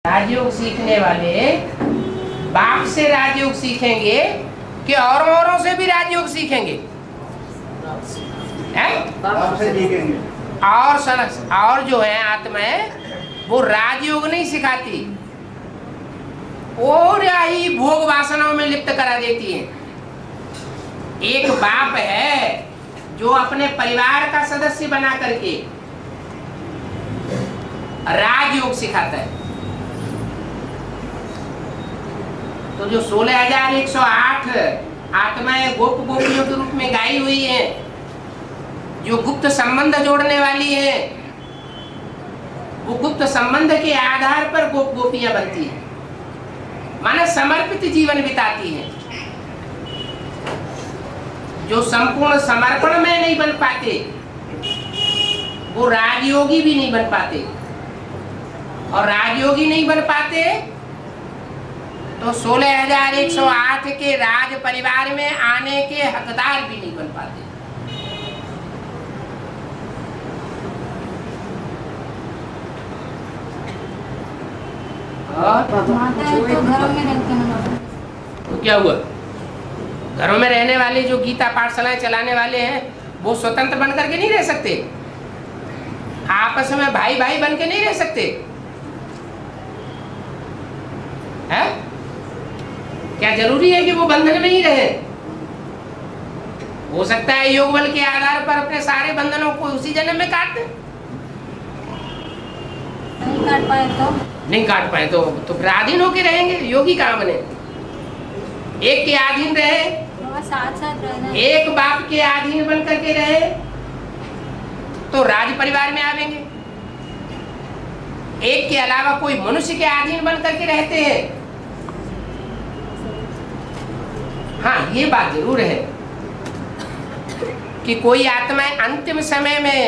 राजयोग सीखने वाले बाप से राजयोग सीखेंगे कि औरों से भी राजयोग सीखेंगे? बाप से सीखेंगे। और जो है आत्माएं वो राजयोग नहीं सिखाती, और ही भोग वासनाओं में लिप्त करा देती है। एक बाप है जो अपने परिवार का सदस्य बना करके राजयोग सिखाता है। तो जो 16,108 आत्माएं गोप गोपियों के रूप में गाई हुई हैं, जो गुप्त संबंध जोड़ने वाली हैं, वो गुप्त संबंध के आधार पर गोप गोपियां बनती हैं, माने समर्पित जीवन बिताती हैं। जो संपूर्ण समर्पण में नहीं बन पाते वो राजयोगी भी नहीं बन पाते, और राजयोगी नहीं बन पाते तो 16,108 के राज परिवार में आने के हकदार भी नहीं बन पाते। तो क्या हुआ? घरों में रहने वाले जो गीता पाठशालाएं चलाने वाले हैं वो स्वतंत्र बन करके नहीं रह सकते, आपस में भाई भाई बन के नहीं रह सकते हैं? क्या जरूरी है कि वो बंधन में ही रहे? हो सकता है योग बल के आधार पर अपने सारे बंधनों को उसी जन्म में काट दें। नहीं काट पाए तो फिर अधीन होके रहेंगे। योगी कहाँ बने? एक के अधीन रहे, साथ साथ रहना, एक बाप के अधीन बन करके रहे तो राज परिवार में आवेंगे। एक के अलावा कोई मनुष्य के अधीन बन करके रहते हैं। हाँ, ये बात जरूर है कि कोई आत्माएं अंतिम समय में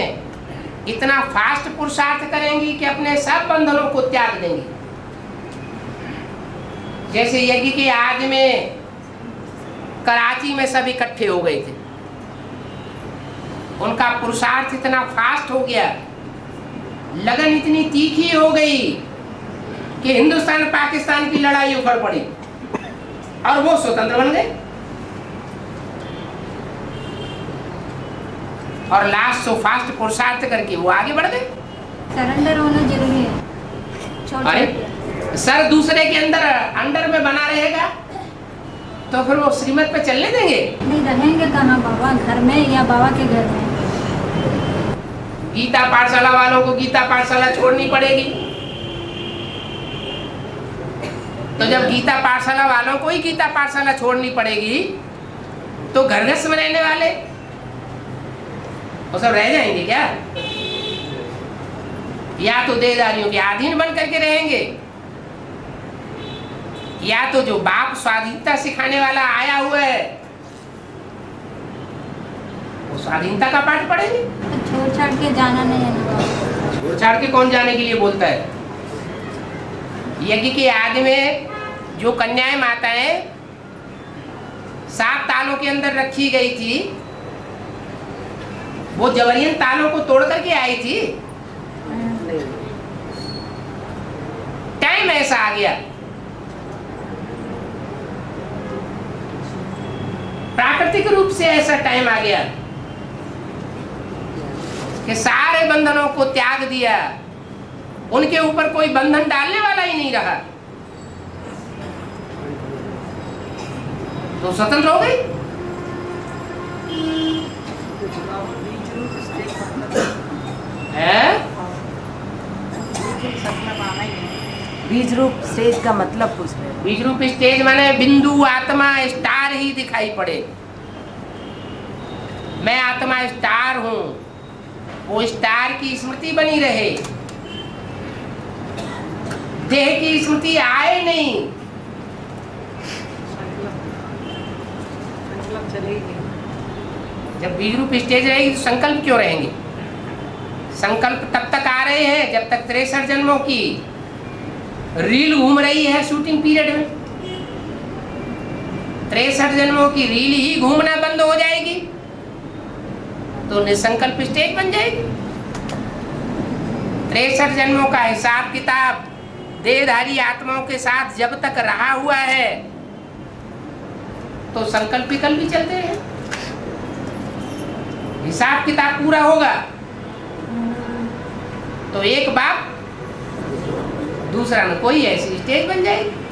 इतना फास्ट पुरुषार्थ करेंगी कि अपने सब बंधनों को त्याग देंगी। जैसे यज्ञ के आदि में कराची में सब इकट्ठे हो गए थे, उनका पुरुषार्थ इतना फास्ट हो गया, लगन इतनी तीखी हो गई कि हिंदुस्तान पाकिस्तान की लड़ाई उखड़ पड़ी और वो स्वतंत्र बन गए। और लास्ट सो फास्ट पुरुषार्थ करके वो आगे बढ़ गए। सरेंडर होना जरूरी है। अरे सर दूसरे के अंडर में बना रहेगा तो फिर वो श्रीमत पे चलने देंगे? नहीं रहेंगे कहाँ बाबा, घर में या बाबा के घर में। गीता पाठशाला वालों को गीता पाठशाला छोड़नी पड़ेगी। तो जब गीता पाठशाला वालों को ही गीता पाठशाला छोड़नी पड़ेगी तो घर गृहस्थ में रहने वाले वो सब रह जाएंगे क्या? या तो देहधारियों के अधीन बन करके रहेंगे, या तो जो बाप स्वाधीनता सिखाने वाला आया हुआ है वो स्वाधीनता का पाठ पढ़ेंगे। तो छोड़ छाड़ के जाना नहीं है। छोड़ छाड़ के कौन जाने के लिए बोलता है? यज्ञ के आदि में जो कन्याएं माताएं 7 तालों के अंदर रखी गई थी, वो जबरियन तालों को तोड़ करके आई थी। टाइम ऐसा आ गया, प्राकृतिक रूप से ऐसा टाइम आ गया कि सारे बंधनों को त्याग दिया, उनके ऊपर कोई बंधन डालने वाला ही नहीं रहा, तो स्वतंत्र हो गई। बीज रूप स्टेज का मतलब पूछ रहे हैं। बीज रूप स्टेज माने बिंदु आत्मा स्टार ही दिखाई पड़े। मैं आत्मा स्टार हूं, वो स्टार की स्मृति बनी रहे, देह की स्मृति आए नहीं। जब बीज रूप स्टेज रहेगी तो संकल्प क्यों रहेंगे? संकल्प तब तक आ रहे हैं जब तक 63 जन्मों की रील घूम रही है शूटिंग पीरियड में। 63 जन्मों की रील ही घूमना बंद हो जाएगी तो निसंकल्प स्टेज बन जाएगी। 63 जन्मों का हिसाब किताब देहधारी आत्माओं के साथ जब तक रहा हुआ है तो संकल्प विकल्प भी चलते हैं। हिसाब किताब पूरा होगा तो एक बाप दूसरा न कोई ऐसी स्टेज बन जाएगी।